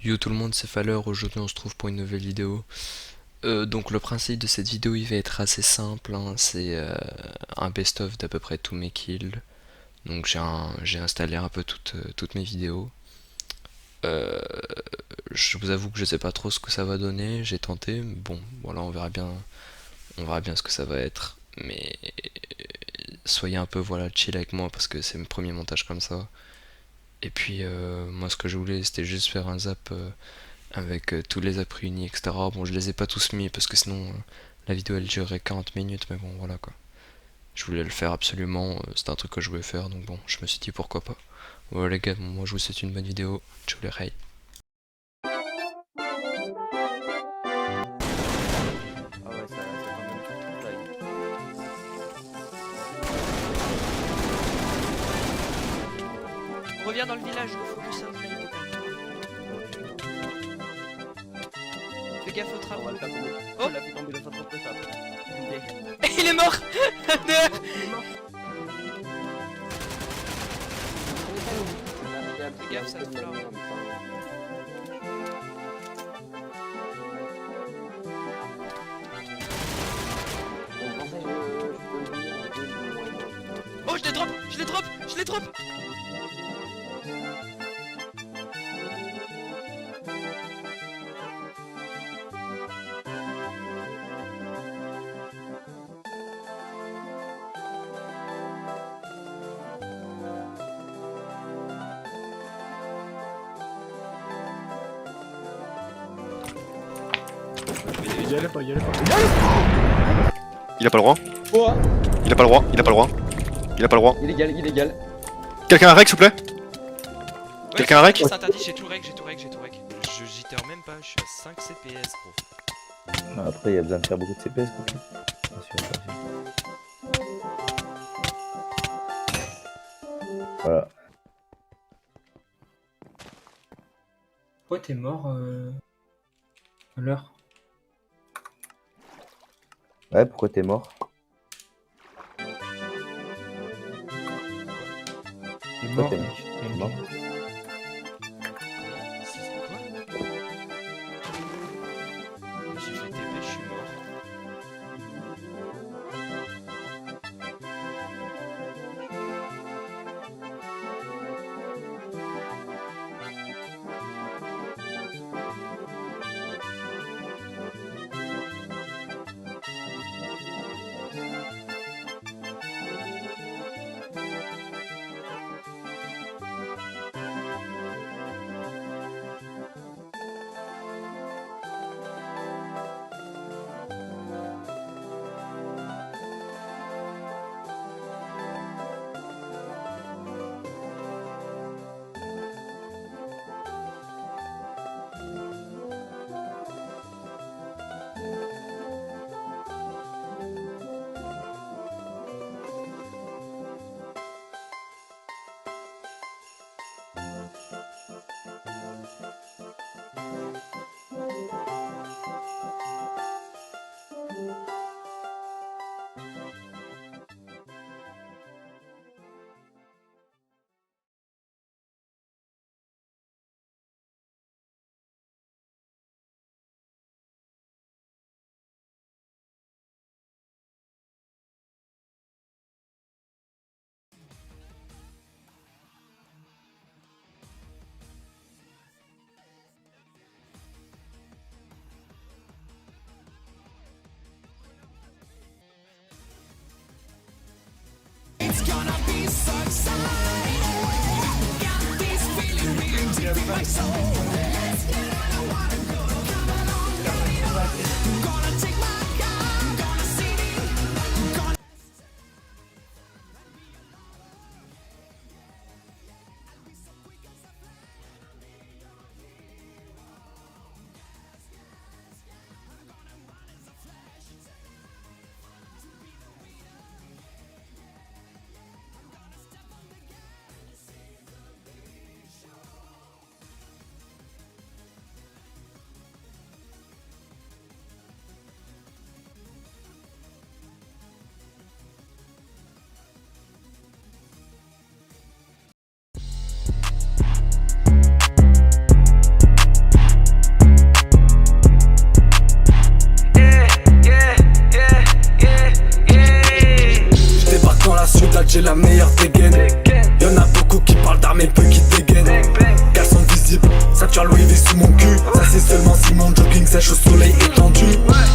Yo tout le monde, c'est Faller, aujourd'hui on se trouve pour une nouvelle vidéo. Donc le principe de cette vidéo il va être assez simple, hein. C'est un best-of d'à peu près tous mes kills. Donc j'ai installé un peu toutes mes vidéos. Euh, je vous avoue que je sais pas trop ce que ça va donner, j'ai tenté, mais bon voilà on verra bien ce que ça va être. Mais soyez un peu voilà chill avec moi parce que c'est mon premier montage comme ça. Et puis moi ce que je voulais c'était juste faire un zap avec tous les apps réunis, etc. Bon, je les ai pas tous mis parce que sinon la vidéo elle durerait 40 minutes, mais bon, voilà quoi. Je voulais le faire absolument, c'était un truc que je voulais faire, donc bon, je me suis dit pourquoi pas. Voilà les gars, bon, moi je vous souhaite une bonne vidéo. Ciao les rails. Ah ouais, ça t'emmène tout le truc là. Reviens dans le village, focus un snipe. Fais gaffe au trap. On va le faire tomber. Oh. On l'a fait tomber dans sa propre table. Il est mort. Derrière. Fais gaffe, ça te fout là. Oh, je les drop, je les drop, je les drop. Y allez pas, y allez pas. Il a pas le droit. Oh, Il a pas le droit. Il a pas le droit. Il a pas le droit. illégal, illégal. Quelqu'un a un rec s'il vous plaît. Ouais, Quelqu'un a un rec? c'est interdit, j'ai tout rec, j'ai tout rec, j'ai tout rec. Je jitter même pas, je suis à 5 CPS gros. Après, il y a besoin de faire beaucoup de CPS pour ça. Bien sûr, bien sûr. Voilà. Pourquoi t'es mort à l'heure? Ouais, pourquoi t'es mort? T'es Pourquoi mort, t'es mec. T'es mort? C'est quoi? J'ai fait TP, je suis mort. j'ai la meilleure dégaine. Y'en a beaucoup qui parlent d'armes et peu qui dégainent. Caleçon visible, ceinture Louis V sous mon cul. Ça c'est seulement si mon jogging sèche au soleil étendu.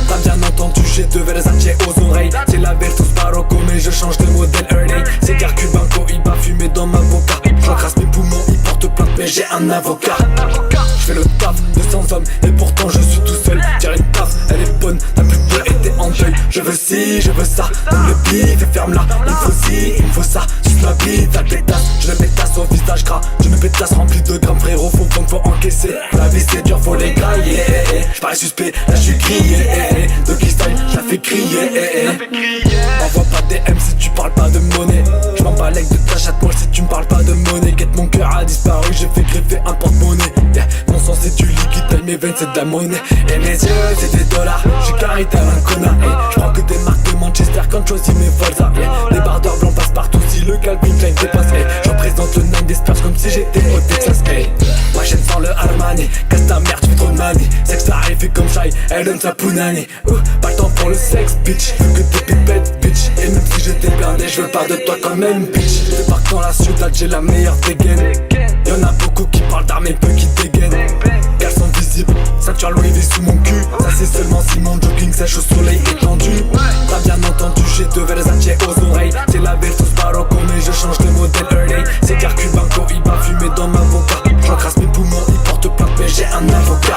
T'as bien entendu, j'ai deux Versace aux oreilles. C'est la Vertus Barocco mais je change de modèle Early. C'est car Cubanco, il va fumer dans ma boca. J'encrasse mes poumons, il porte plainte mais j'ai un avocat. Je fais le taf de 100 hommes et pourtant je suis tout seul. Tire une taf, elle est bonne, t'as plus peur et t'es en deuil. Je veux ci, je veux ça, donne le bif et ferme là. Il me faut ci, il me faut ça, suce ma bite, la pétasse. Je le pétasse au visage gras, je me pétasse rempli de grammes frérot. Faut vendre, faut encaisser, la vie c'est dur, faut les grailler. J'parais suspect, là j'suis grillé. De style, je la fais crier. Envoie pas des M si tu parles pas de monnaie. J'm'en balèque de ta chatte molle si tu me parles pas de monnaie. Guette mon cœur a disparu, j'ai fait greffer un porte-monnaie. Mon sang c'est du liquide, taille mes veines c'est de la monnaie. Et mes yeux c'est des dollars, j'suis carré tel un connard. J'prends que des marques de Manchester quand j'choisis mes Volza. Les bardeurs blancs passent partout si le Calvin Klein dépasse. Je représente le 9 des Spurs comme si j'étais au Texas. Ma chaîne sans le Armani, casse ta mère, tu fais trop de manie. Sexe arrivé comme Shai, elle donne sa punani. Pas le temps pour le sexe bitch, veux que des pipettes bitch. Et même si j'étais blindé, je veux pas de toi quand même bitch. Je débarque dans la ciudad, j'ai la meilleure dégaine. Y'en a beaucoup qui parlent d'armes et peu qui dégainent. Caleçon visible, ceinture Louis V sous mon cul. Ça c'est seulement si mon jogging sèche au soleil étendu. T'as bien entendu, j'ai deux Versace aux oreilles. C'est la Vertus Barocco mais je change de modèle Early. C'est car Cubanco, il va fumer dans ma boca. J'encrasse mes poumons, il porte plainte mais j'ai un avocat.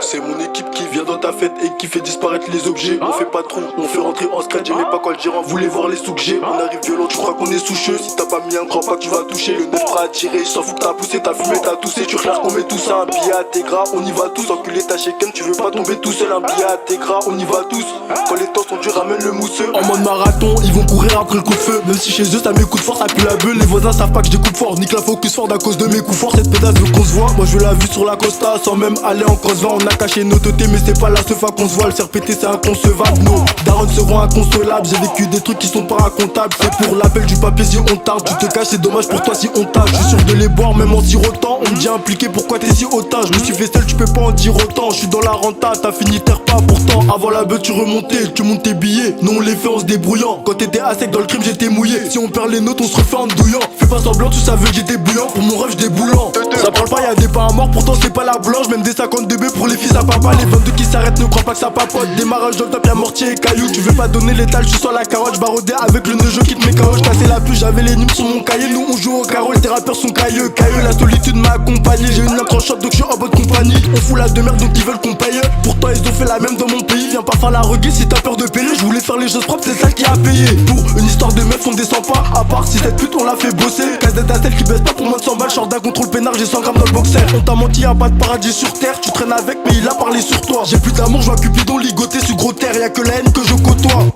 C'est mon équipe qui vient dans ta fête et qui fait disparaître les objets. On fait pas trop, on fait rentrer en scratch. J'aimais pas quand le gérant voulait voir les sous que j'ai. On arrive violent, tu crois qu'on est soucieux. Si t'as pas mis un grand pas, tu vas toucher. Le 9 fera attirer, je s'en fous que t'as poussé, t'as fumé, t'as toussé. Tu recherches qu'on met tout ça, un billet à tes gras. On y va tous, enculé ta shaken, tu veux pas tomber tout seul. Un billet à tes gras, on y va tous. Quand les temps sont durs, ramène le mousseux. En mode marathon, ils vont courir après le coup de feu. Même si chez eux, ça met coup de force, ça pue la beuh. Les voisins savent pas que je découpe fort. Nique la focus fort à cause de mes coups forts. Cette pédasse veut qu'on se voit. Moi je veux la vue sur la costa, sans même aller en cross. On a caché nos teutés, mais c'est pas la seule fois qu'on se voit. Le CRPT c'est inconcevable, nos darons seront inconsolables. J'ai vécu des trucs qui sont pas racontables. C'est pour l'appel du papier si on tarde. Tu te caches, c'est dommage pour toi si on tâche. Je suis sûr de les boire même en sirotant. On me dit impliqué, pourquoi t'es si hautain? Je me suis fait seul, tu peux pas en dire autant. Je suis dans la renta, t'as fini terre pas pourtant. Avant la beuh tu remontais, tu montes tes billets. Nous on les fait en se débrouillant. Quand t'étais à sec dans le crime j'étais mouillé. Si on perd les notes on se refait en douillant. Fais pas semblant, tu savais que j'étais bouillant. Pour mon rêve j'étais boulant. Ça parle pas, y'a des pas à mort, pourtant c'est pas la blanche. Même des 52 B pour les fils à papa. Les 22 qui s'arrêtent ne crois pas que ça papote. Démarrage dans le top, y'a mortier et caillou. Tu veux pas donner l'étal, je suis sur la carotte. J'barodais avec le neige, quitte mes KO. J'cassais la puce, j'avais les numes sur mon cahier. Nous on joue au carreau, les rappeurs sont cailleux. Cailleux, la solitude m'a accompagné. J'ai une accroche shop donc je suis en bonne compagnie. On fout la demeure donc ils veulent qu'on paye. Pourtant ils ont fait la même dans mon pays. Viens pas faire la reguée si t'as peur de périr. Je voulais faire les choses propres, c'est ça qui a payé. Pour une histoire de meuf on descend pas. À part si cette pute on l'a fait bosser. Casette à celle qui baisse pas pour moins de 100 balles. Short d'un contrôle peinard, j'ai 100 grammes dans le boxer. On t'a menti, y'a pas de paradis sur terre. Tu traînes avec mais il a parlé sur toi. J'ai plus d'amour, je vois Cupidon ligoté sur gros terre. Y'a que la haine que je côtoie.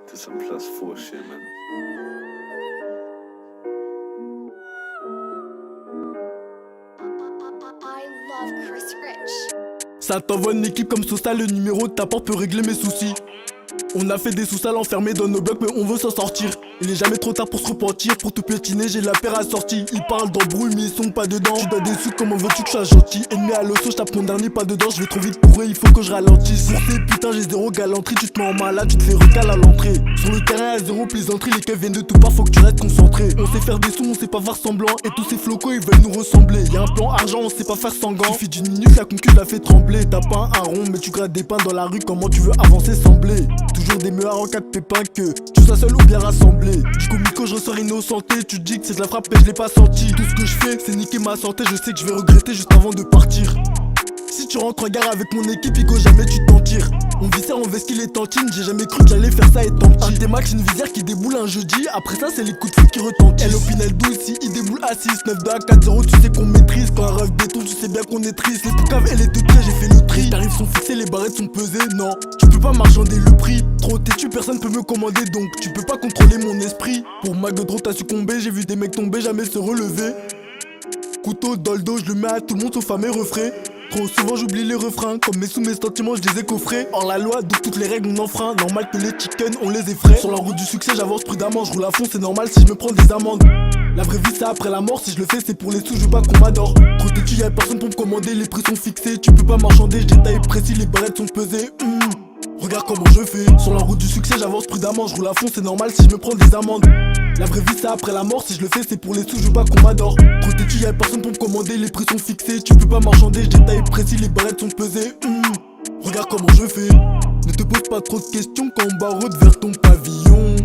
That's some +4 shit, man. I love Chris Rich. Ça t'envoie une équipe comme Sosa, le numéro de ta porte peut régler mes soucis. On a fait des sous-salles enfermés dans nos blocs mais on veut s'en sortir. Il est jamais trop tard pour se repentir, pour tout piétiner j'ai la paire assortie. Ils parlent d'embrouille mais ils sont pas dedans. Tu dois des sous, comment veux-tu que je sois gentil? Ennemi à l'osso, je tape mon dernier pas dedans. Je vais trop vite pour eux, il faut que je ralentisse. Pour ces putains j'ai zéro galanterie, tu te mets en malade, tu te fais recal à l'entrée. Sur le terrain à zéro plaisanterie, les keufs viennent de tout part, faut que tu restes concentré. On sait faire des sous, on sait pas faire semblant. Et tous ces flocos ils veulent nous ressembler. Y'a un plan argent, on sait pas faire sanglant. Suffit d'une minute, la concu la fait trembler. T'as pas un rond mais tu grattes des pains dans la rue, comment tu veux avancer sembler? Toujours des meurs en cas de pépin que tu sois seul ou bien rassemblé. Jusqu'au micro je ressors innocenté. Tu te dis que c'est de la frappe mais je l'ai pas senti. Tout ce que je fais c'est niquer ma santé. Je sais que je vais regretter juste avant de partir. Si tu rentres en gare avec mon équipe, Igo, jamais tu t'en tires. On viscère, on veste qu'il est tantine. J'ai jamais cru que j'allais faire ça étant petit. Un T-Max, une visière qui déboule un jeudi. Après ça, c'est les coups de foot qui retentissent. Elle opinel 12, si il déboule à 6, 9 2 à 4 0, tu sais qu'on maîtrise. Quand un rêve béton, tu sais bien qu'on est triste. Les poucaves et les deux pieds, j'ai fait le tri. Les tarifs sont fixés, les barrettes sont pesées. Non, tu peux pas marchander le prix. Trop têtu, personne peut me commander, donc tu peux pas contrôler mon esprit. Pour ma godreau, t'as succombé. J'ai vu des mecs tomber, jamais se relever. Couteau dans le dos, je le mets à tout le monde sauf à mes refrains. Trop souvent j'oublie les refrains, comme mes sous mes sentiments je les ai coffrés. Hors la loi, donc toutes les règles on enfreint. Normal que les chickens on les effraie. Sur la route du succès j'avance prudemment, je roule à fond, c'est normal si je me prends des amendes. La vraie vie c'est après la mort, si je le fais c'est pour les sous, je veux pas qu'on m'adore. Trop têtu, y'a personne pour me commander, les prix sont fixés. Tu peux pas marchander, je détaille précis, les barrettes sont pesées. Regarde comment je fais. Sur la route du succès j'avance prudemment, je roule à fond, c'est normal si je me prends des amendes. La vraie vie c'est après la mort, si je le fais c'est pour les sous, je veux pas qu'on m'adore. Trop têtu, y'a personne pour me commander, les prix sont fixés. Tu peux pas marchander, je détaille précis, les barrettes sont pesées. Regarde comment je fais. Ne te pose pas trop de questions quand on barode vers ton pavillon.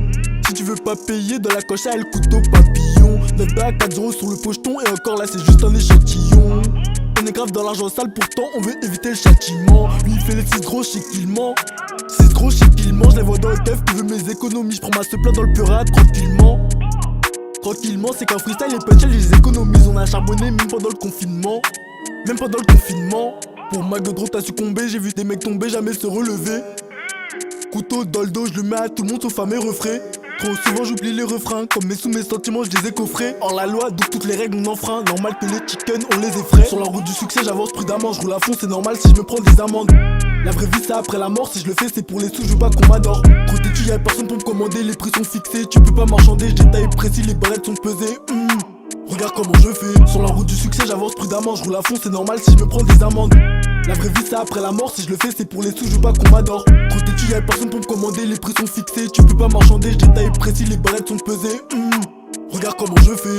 Si tu veux pas payer, dans la coche elle couteau papillon. 9 à 4 0 sur le pocheton et encore là c'est juste un échantillon. On est grave dans l'argent sale, pourtant on veut éviter le châtiment. Lui il fait les 6 gros, chic qu'il ment. 6 gros, chic qu'il ment, je les vois dans le teuf, tu veux mes économies. Je prends ma seule dans le purade tranquillement. Tranquillement, c'est qu'un freestyle les punch, les économise. On a charbonné même pendant le confinement. Même pendant le confinement. Pour ma godreau t'as succombé, j'ai vu des mecs tomber, jamais se relever. Couteau dans le dos, je le mets à tout le monde sauf à mes refrains. Trop souvent j'oublie les refrains, comme mes sous mes sentiments je les ai coffrés. Hors la loi, donc toutes les règles on enfreint. Normal que les chickens on les effraie. Sur la route du succès j'avance prudemment, je roule à fond, c'est normal si je me prends des amendes. La vraie vie c'est après la mort, si je le fais c'est pour les sous, je veux pas qu'on m'adore. Trop têtu, y'a personne pour me commander, les prix sont fixés. Tu peux pas marchander, je détaille précis, les barrettes sont pesées. Regarde comment je fais. Sur la route du succès j'avance prudemment, je roule à fond, c'est normal si je me prends des amendes. La vraie vie c'est après la mort, si je le fais c'est pour les sous, je veux pas qu'on m'adore. Trop têtu, y'a personne pour me commander, les prix sont fixés. Tu peux pas marchander, je détaille précis, les barrettes sont pesées. Regarde comment je fais.